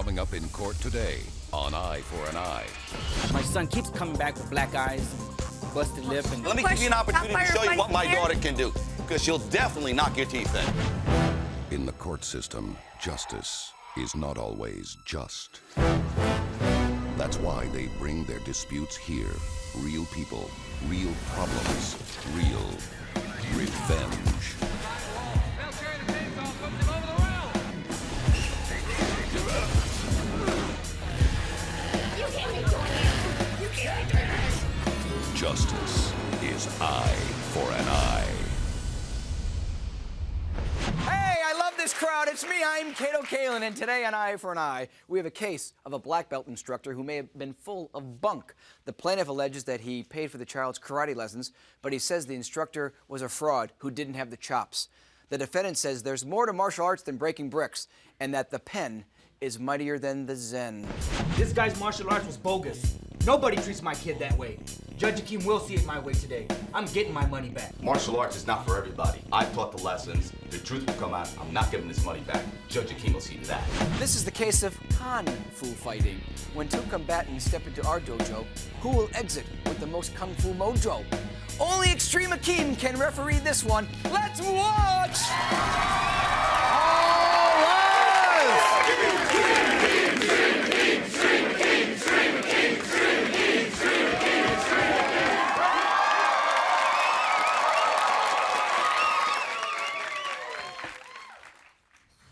Coming up in court today on Eye for an Eye. My son keeps coming back with black eyes, busted lip, and... Let me give you an opportunity to show you what my daughter can do, because she'll definitely knock your teeth in. In the court system, justice is not always just. That's why they bring their disputes here. Real people, real problems, real revenge. Justice is Eye for an Eye. Hey, I love this crowd. It's me, I'm Kato Kalin, and today on Eye for an Eye, we have a case of a black belt instructor who may have been full of bunk. The plaintiff alleges that he paid for the child's karate lessons, but he says the instructor was a fraud who didn't have the chops. The defendant says there's more to martial arts than breaking bricks, and that the pen is mightier than the Zen. This guy's martial arts was bogus. Nobody treats my kid that way. Judge Akim will see it my way today. I'm getting my money back. Martial arts is not for everybody. I've taught the lessons. The truth will come out. I'm not giving this money back. Judge Akim will see to that. This is the case of Kung Fu fighting. When two combatants step into our dojo, who will exit with the most Kung Fu mojo? Only Extreme Akim can referee this one. Let's watch!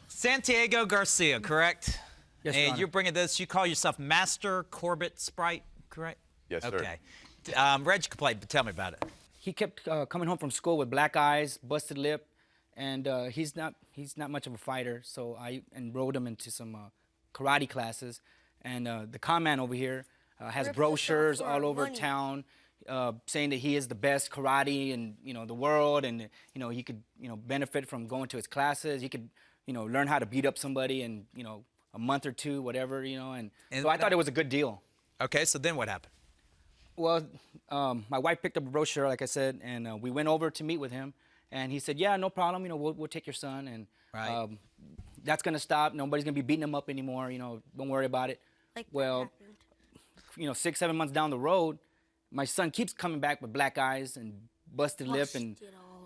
Santiago Garcia, correct? Yes, and Your Honor. you're bringing this, you call yourself Master Corbett Sprite, correct? Yes, sir. Okay. Read your complaint, but tell me about it. He kept coming home from school with black eyes, busted lip, and he's not much of a fighter. So I enrolled him into some karate classes, and the con man over here has brochures all over town saying that he is the best karate in the world, and he could benefit from going to his classes. He could learn how to beat up somebody in a month or two, whatever, and so I thought it was a good deal. Okay, so then what happened? Well, my wife picked up a brochure, like I said, and we went over to meet with him. And he said, yeah, no problem, we'll take your son, and right. That's going to stop. Nobody's going to be beating him up anymore, don't worry about it. Like well, 6, 7 months down the road, my son keeps coming back with black eyes and busted lip,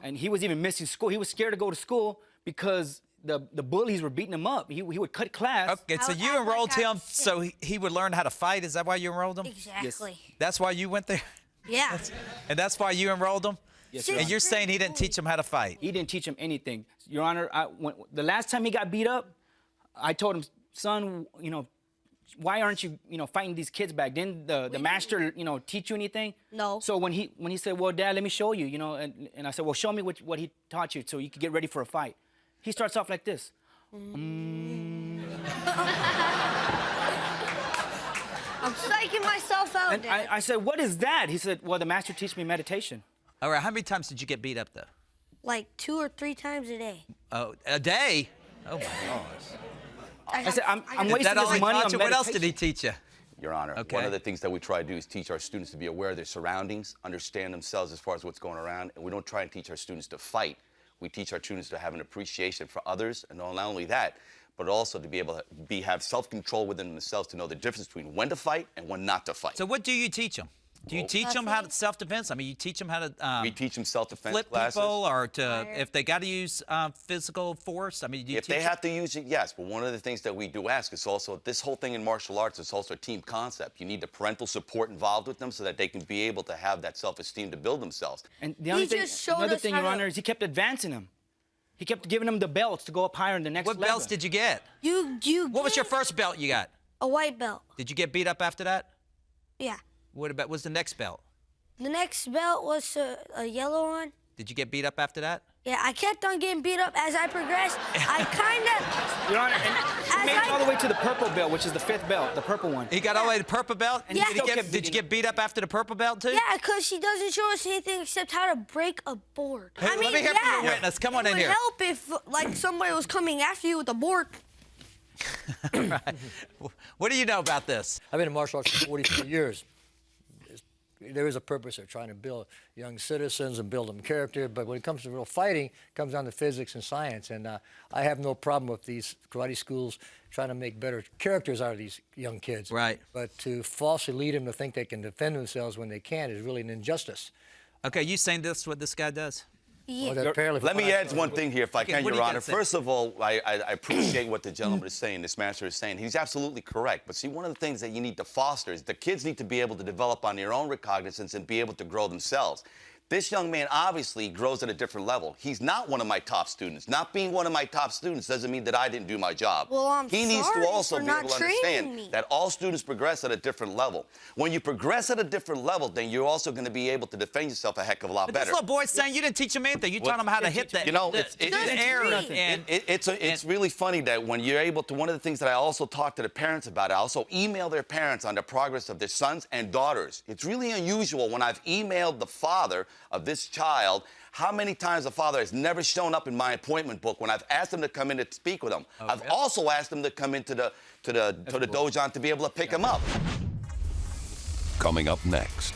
and he was even missing school. He was scared to go to school because the bullies were beating him up. He would cut class. Okay, so you enrolled him so he would learn how to fight? Is that why you enrolled him? Exactly. Yes. That's why you went there? Yeah. And that's why you enrolled him? Yes, Your and Honor. you're saying he didn't teach him how to fight? He didn't teach him anything. Your Honor, the last time he got beat up, I told him, son, why aren't you, fighting these kids back? Didn't the master, teach you anything? No. So when he said, well, Dad, let me show you, and I said, well, show me what he taught you so you could get ready for a fight. He starts off like this. I'm psyching myself out, And Dad. I said, what is that? He said, well, the master teach me meditation. All right, how many times did you get beat up, though? Like 2 or 3 times a day. Oh, a day? Oh, my gosh. I said, I'm Is wasting that all this he money taught on you? meditation. What else did he teach you? Your Honor, Okay. one of the things that we try to do is teach our students to be aware of their surroundings, understand themselves as far as what's going around, and we don't try and teach our students to fight. We teach our students to have an appreciation for others, and not only that, but also to be able to have self-control within themselves to know the difference between when to fight and when not to fight. So what do you teach them? Do you teach them how to self-defense? I mean, you teach them how to we teach them self-defense flip classes. people, or to if they got to use physical force. I mean, do you If teach they have to use it, yes. But one of the things that we do ask is also this whole thing in martial arts is also a team concept. You need the parental support involved with them so that they can be able to have that self-esteem to build themselves. And the other thing, just showed another us thing, how Your to- Honor, is he kept advancing him. He kept giving him the belts to go up higher in the next What level. belts did you get? What was your first belt you got? A white belt. Did you get beat up after that? Yeah. What about was the next belt? The next belt was a yellow one. Did you get beat up after that? Yeah, I kept on getting beat up as I progressed. I kind of... Your Honor, and he made it all the way to the purple belt, which is the 5th belt, the purple one. He got all the way to purple belt? And Yeah. did you get beat up after the purple belt, too? Yeah, because she doesn't show us anything except how to break a board. Hey, I mean, let me hear from yeah, your witness. Come on it in would here. help if, like, somebody was coming after you with a board. Right. What do you know about this? I've been in martial arts for 43 years. there is a purpose of trying to build young citizens and build them character. But when it comes to real fighting, it comes down to physics and science. And I have no problem with these karate schools trying to make better characters out of these young kids. Right. But to falsely lead them to think they can defend themselves when they can't is really an injustice. Okay, you saying this what this guy does? Yeah. Well, apparently Let me add one thing here, if I Okay, can, what do Your you Honor. gotta say? First of all, I appreciate what the gentleman is saying, this master is saying. He's absolutely correct. But see, one of the things that you need to foster is the kids need to be able to develop on their own recognizance and be able to grow themselves. This young man obviously grows at a different level. He's not one of my top students. Not being one of my top students doesn't mean that I didn't do my job. Well, I'm he needs sorry to also for be not able to training understand me. that all students progress at a different level. When you progress at a different level, then you're also going to be able to defend yourself a heck of a lot But better. this little boy's saying you didn't teach him anything. You taught him how to hit the, You know, the air. it's really funny that when you're able to, one of the things that I also talk to the parents about, I also email their parents on the progress of their sons and daughters. It's really unusual when I've emailed the father of this child, how many times the father has never shown up in my appointment book when I've asked him to come in to speak with him. Oh, I've really? also asked him to come into the dojo to be able to pick him up. Coming up next.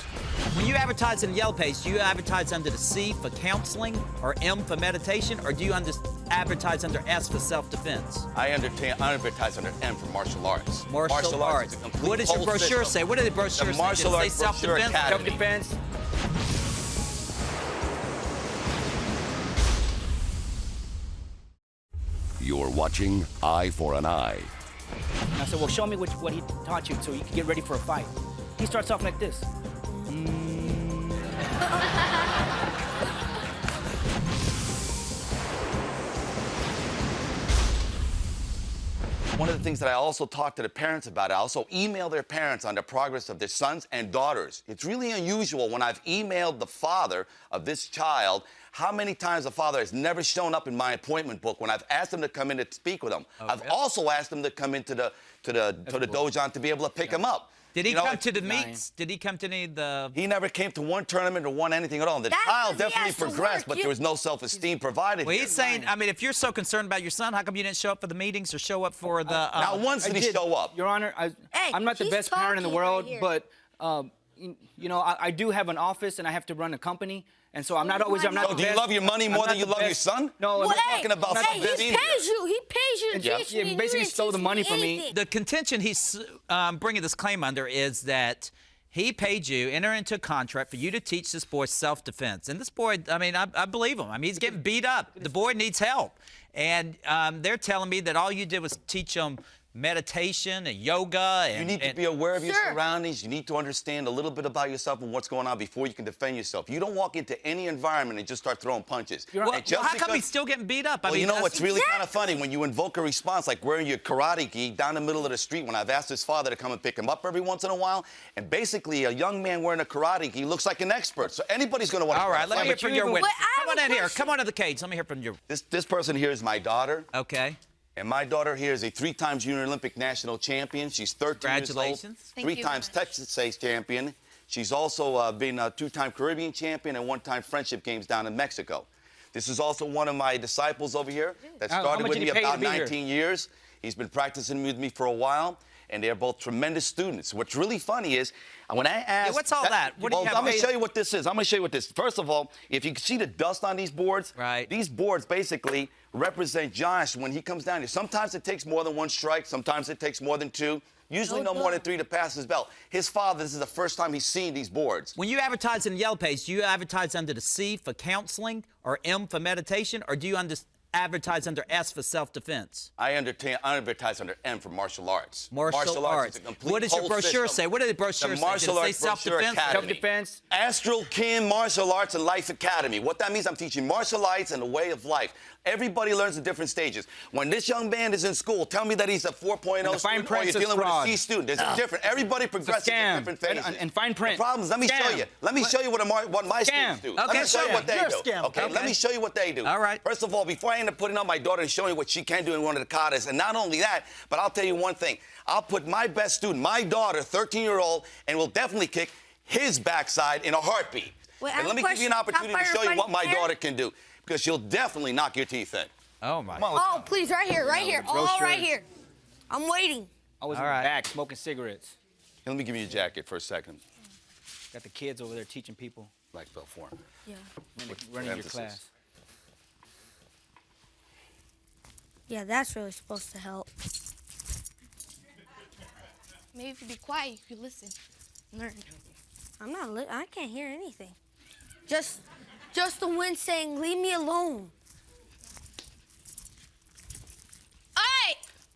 When you advertise in the Yellow Page, do you advertise under the C for counseling or M for meditation, or do you advertise under S for self-defense? I advertise under M for martial arts. Martial arts. is a complete What does your whole brochure system. say? What did the brochure The say? Martial Did it say Arts Brochure self-defense? Academy. Self-defense. You're watching Eye for an Eye. And I said, well, show me what he taught you so you can get ready for a fight. He starts off like this. One of the things that I also talk to the parents about, I also email their parents on the progress of their sons and daughters. It's really unusual when I've emailed the father of this child, how many times the father has never shown up in my appointment book when I've asked him to come in to speak with him. I've also asked him to come into the dojo to be able to pick him up. Did he You know, come to the meets? Did he come to any of the... He never came to one tournament or won anything at all. The That's child 'cause he definitely has to progressed, work. but there was no self-esteem provided Well, here. he's saying, I mean, if you're so concerned about your son, how come you didn't show up for the meetings or show up for the... Not once did he show up. Your Honor, Hey, I'm not the he's best parent in the talking right world, here. but you know, I do have an office and I have to run a company, and so I'm not always. I'm not. So the do you best. love your money I'm more not than you the love your best. son? No, Well, I'm hey, talking about hey, self-esteem he here. pays you. He pays you to Yeah. teach Yeah, me. basically You didn't stole the teach money from me. anything. The contention he's bringing this claim under is that he paid you, enter into a contract for you to teach this boy self-defense. And this boy, I mean, I believe him. I mean, he's getting beat up. The boy needs help. And they're telling me that all you did was teach him meditation and yoga. And, You need to be aware of your surroundings. You need to understand a little bit about yourself and what's going on before you can defend yourself. You don't walk into any environment and just start throwing punches. Well, And just how come because- he's still getting beat up? I Well, mean, you know that's- what's really kind of funny? When you invoke a response like wearing your karate gi down the middle of the street, when I've asked his father to come and pick him up every once in a while, and basically a young man wearing a karate gi looks like an expert. So anybody's going to want to... All right, let me hear from your witness. But I Come on have in a here. question. Come on to the cage. Let me hear from your... This person here is my daughter. Okay. And my daughter here is a 3-time Junior Olympic national champion. She's 13 years old. Congratulations. Thank you 3 very times much. Texas State's champion. She's also been a 2-time Caribbean champion and 1-time Friendship Games down in Mexico. This is also one of my disciples over here that How started much with did me he pay to about be here? 19 years. He's been practicing with me for a while, and they're both tremendous students. What's really funny is when I asked... what's all that? What do you Well, have I'm going to paid? show you what this is. I'm going to show you what this is. First of all, if you can see the dust on these boards, Right. these boards basically represent Josh when he comes down here. Sometimes it takes more than 1 strike. Sometimes it takes more than 2. Usually no more than 3 to pass his belt. His father, this is the first time he's seen these boards. When you advertise in the Yellow Page, do you advertise under the C for counseling or M for meditation, or do you advertise under S for self-defense? I advertise under M for martial arts. Martial arts. is a complete What does your whole brochure system. say? What did the brochure The say? Martial Did it Arts say Brochure self-defense? Academy. Self-defense. Astral Kim Martial Arts and Life Academy. What that means, I'm teaching martial arts and the way of life. Everybody learns at different stages. When this young man is in school, tell me that he's a 4.0 And the fine student or print you're says dealing with a fraud. C student. There's a different. Everybody progresses scam. at different phases. And fine print. The problem is, let me show Scam. you. Let me show you what my Scam. students do. Okay, Let me show you scam. what they You're a do. scam. Okay, let Okay. me show you what they do. All right. First of all, before I end up putting on my daughter and showing you what she can do in one of the katas, and not only that, but I'll tell you one thing. I'll put my best student, my daughter, 13-year-old, and will definitely kick his backside in a heartbeat. Wait, I And have let a me give you an question. opportunity to Top show you what my firefighting daughter can do, because she'll definitely knock your teeth in. Oh, my. Oh, please, right here, right here. All brochure. right here. I'm waiting. I was All in the right. back smoking cigarettes. Let me give you your jacket for a second. Got the kids over there teaching people. Black belt form. Yeah. Running your emphasis? class. Yeah, that's really supposed to help. Maybe if you be quiet, you could listen. Learn. I'm not. I can't hear anything. Just the wind saying, "Leave me alone." All right.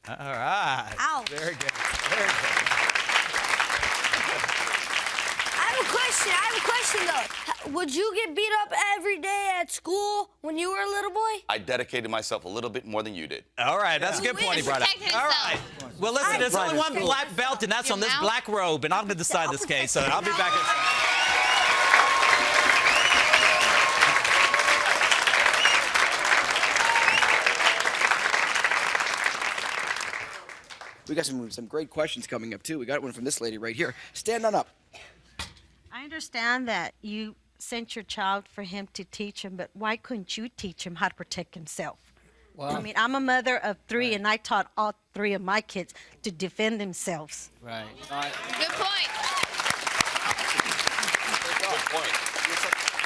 All right. Ow. Very good. Very good. I have a question though. Would you get beat up every day at school when you were a little boy? I dedicated myself a little bit more than you did. All right, that's a good point he brought up. All right. Well, listen, there's only one black belt, and that's on this black robe, and I'm going to decide this case, so I'll be back in a second. We got some great questions coming up, too. We got one from this lady right here. Stand on up. I understand that you sent your child for him to teach him, but why couldn't you teach him how to protect himself? Well, I mean, I'm a mother of 3, and I taught all 3 of my kids to defend themselves. right. Good point. Good point.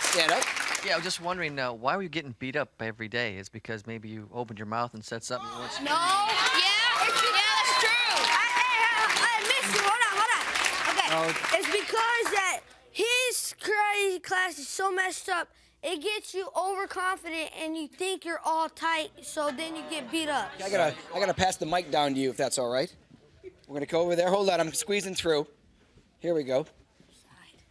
Stand up. Yeah, I was just wondering, why were you getting beat up every day? Is because maybe you opened your mouth and said something you weren't supposed to? No. Yeah, that's true. Hey, mister, hold on. Okay. It's because that his karate class is so messed up, it gets you overconfident and you think you're all tight, so then you get beat up. I gotta pass the mic down to you if that's all right. We're gonna go over there. Hold on, I'm squeezing through. Here we go.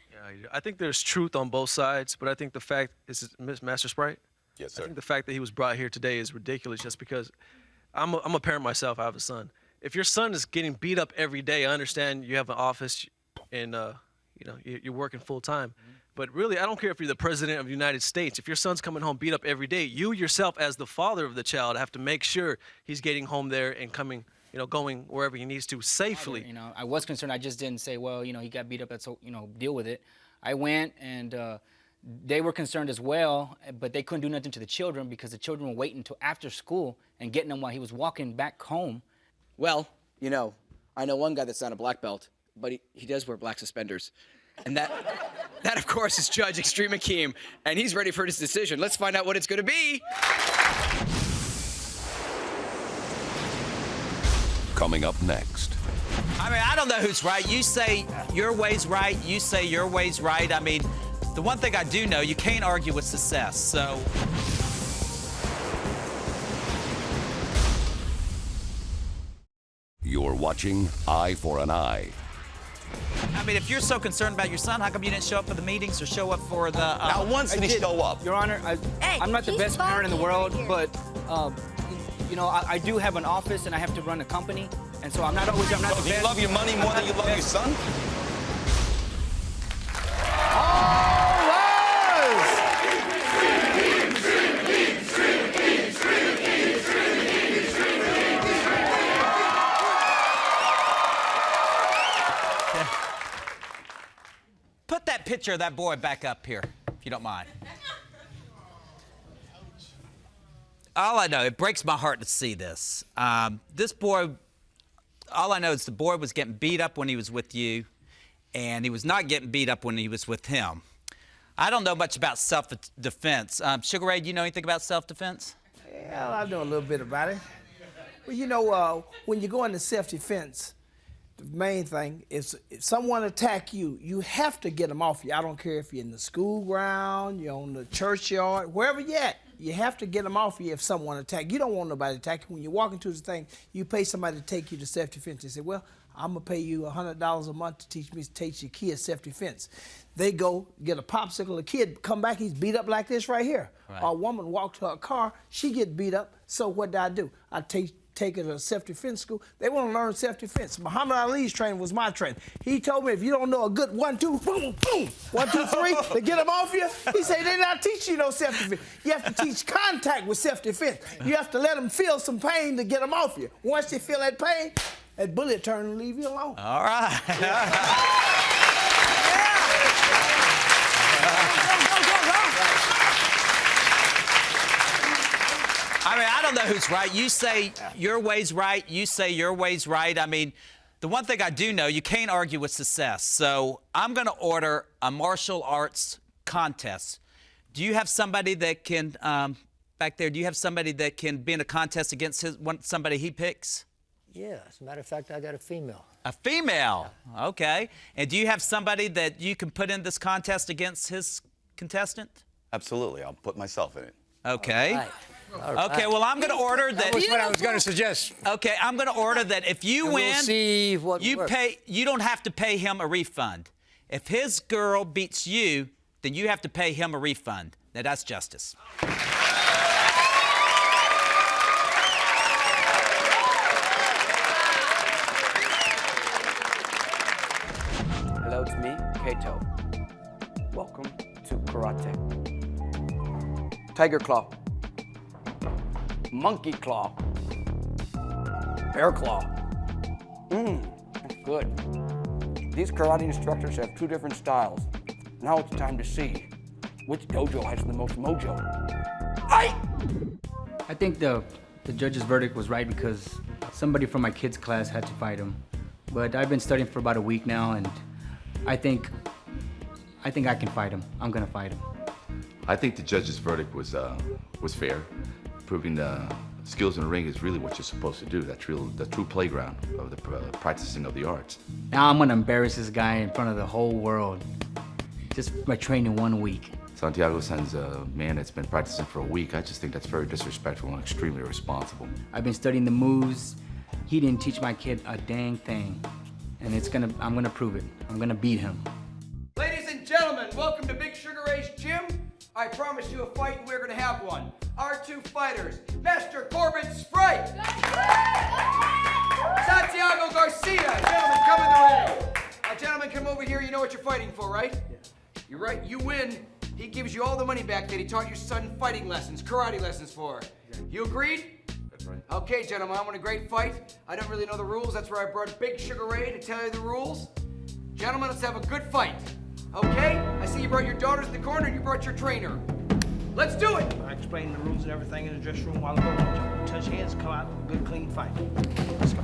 Yeah, I think there's truth on both sides, but I think the fact is, Master Sprite? Yes, I sir. think the fact that he was brought here today is ridiculous just because I'm a parent myself. I have a son. If your son is getting beat up every day, I understand you have an office and you're working full time. But really, I don't care if you're the president of the United States. If your son's coming home beat up every day, you yourself as the father of the child have to make sure he's getting home there and coming, going wherever he needs to safely. I was concerned. I just didn't say, well, he got beat up, let's deal with it. I went, and they were concerned as well, but they couldn't do nothing to the children because the children were waiting until after school and getting them while he was walking back home. Well, I know one guy that's not a black belt, but he does wear black suspenders. And that, of course, is Judge Extreme Akim, and he's ready for his decision. Let's find out what it's going to be. Coming up next. I mean, I don't know who's right. You say your way's right. You say your way's right. I mean, the one thing I do know, you can't argue with success. So. You're watching Eye for an Eye. I mean, if you're so concerned about your son, how come you didn't show up for the meetings or show up for the... Not once did he show up. Your Honor, I'm not the best parent in the world, but, I do have an office and I have to run a company, and so I'm not always, I'm not the Do you best. love your money more than you love your son? Put that picture of that boy back up here, if you don't mind. All I know, it breaks my heart to see this. This boy, all I know is the boy was getting beat up when he was with you, and he was not getting beat up when he was with him. I don't know much about self-defense. Sugar Ray, do you know anything about self-defense? Yeah, I know a little bit about it. Well, when you go into self-defense, the main thing is if someone attack you, you have to get them off you. I don't care if you're in the school ground, you're on the churchyard, wherever you're at, you have to get them off you if someone attack. You don't want nobody attacking. When you walk into the thing, you pay somebody to take you to self-defense. They say, well, I'm going to pay you $100 a month to teach your kids self-defense. They go get a popsicle, a kid come back, he's beat up like this right here. Right. Or a woman walked to her car, she get beat up. So what do? I take her to a self-defense school. They want to learn self-defense. Muhammad Ali's training was my training. He told me if you don't know a good 1, 2, boom, boom, 1, 2, 3 to get them off you, he said they're not teaching you no self-defense. You have to teach contact with self-defense. You have to let them feel some pain to get them off you. Once they feel that pain, that bullet turn and leave you alone. All right. I mean, I don't know who's right. You say your way's right. You say your way's right. I mean, The one thing I do know, you can't argue with success. So I'm going to order a martial arts contest. Do you have somebody that can, back there, do you have somebody that can be in a contest against somebody he picks? Yeah, as a matter of fact, I got a female. A female? Yeah. Okay. And do you have somebody that you can put in this contest against his contestant? Absolutely. I'll put myself in it. Okay. All right. All right. Okay, well, I'm going to order that. That was what I was going to suggest. Okay, I'm going to order that if you win, we'll see what you works. you don't have to pay him a refund. If his girl beats you, then you have to pay him a refund. Now, that's justice. Hello, it's me, Kato. Welcome to karate. Tiger claw. Monkey claw. Bear claw. That's good. These karate instructors have two different styles. Now it's time to see which dojo has the most mojo. I think the judge's verdict was right because somebody from my kid's class had to fight him. But I've been studying for about a week now, and I think I can fight him. I'm gonna fight him. I think the judge's verdict was fair, proving the skills in the ring is really what you're supposed to do. That's the true playground of the practicing of the arts. Now I'm gonna embarrass this guy in front of the whole world just by training 1 week. Santiago sends a man that's been practicing for a week. I just think that's very disrespectful and extremely irresponsible. I've been studying the moves. He didn't teach my kid a dang thing, and I'm gonna prove it. I'm gonna beat him. Ladies and gentlemen, welcome to Big Sugar Ray's gym. I promised you a fight, and we're gonna have one. Our two fighters, Master Corbin Sprite, Santiago Garcia. Gentlemen, come in the ring. Gentlemen, come over here. You know what you're fighting for, right? Yeah. You're right. You win. He gives you all the money back that he taught your son fighting lessons, karate lessons for. Exactly. You agreed? That's right. Okay, gentlemen, I want a great fight. I don't really know the rules. That's where I brought Big Sugar Ray to tell you the rules. Gentlemen, let's have a good fight. Okay? I see you brought your daughters in the corner and you brought your trainer. Let's do it! I explained the rules and everything in the dressing room a while ago. Touch hands, come out, good, clean fight. Let's go.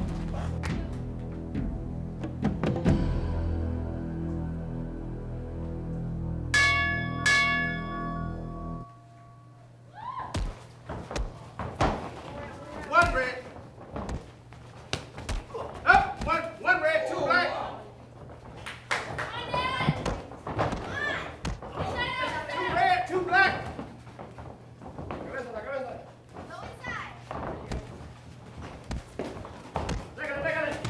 One red. Up, one red, two black. Two red, two black.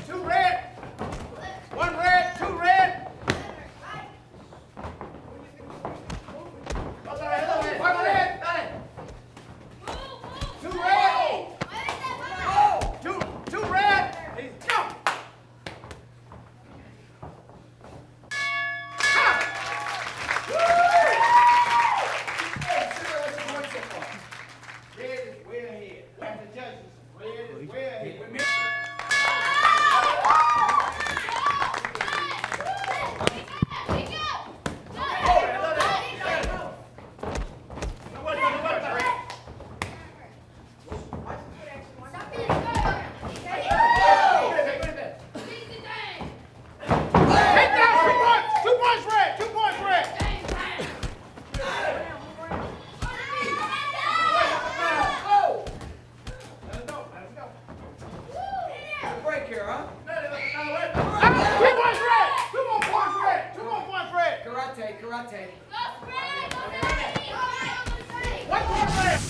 Two red. One red, two red. One red. Two red. Two red. Go. Red is way ahead. Like the judges, red is way ahead. Karate. One more red.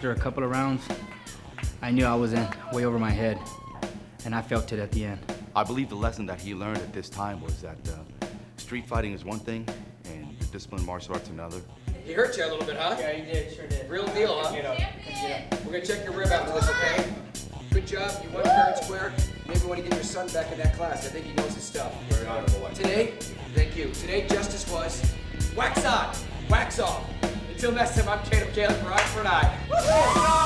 After a couple of rounds, I knew I was in way over my head, and I felt it at the end. I believe the lesson that he learned at this time was that street fighting is one thing and the disciplined martial arts another. He hurt you a little bit, huh? Yeah, he did, sure did. Real deal, huh? We're gonna check your rib after this, okay? Good job. You won fair and square. Maybe want to get your son back in that class. I think he knows his stuff. Very honorable. Today, thank you. Today, justice was wax on, wax off. Until next time, I'm Caleb for Eye for an Eye.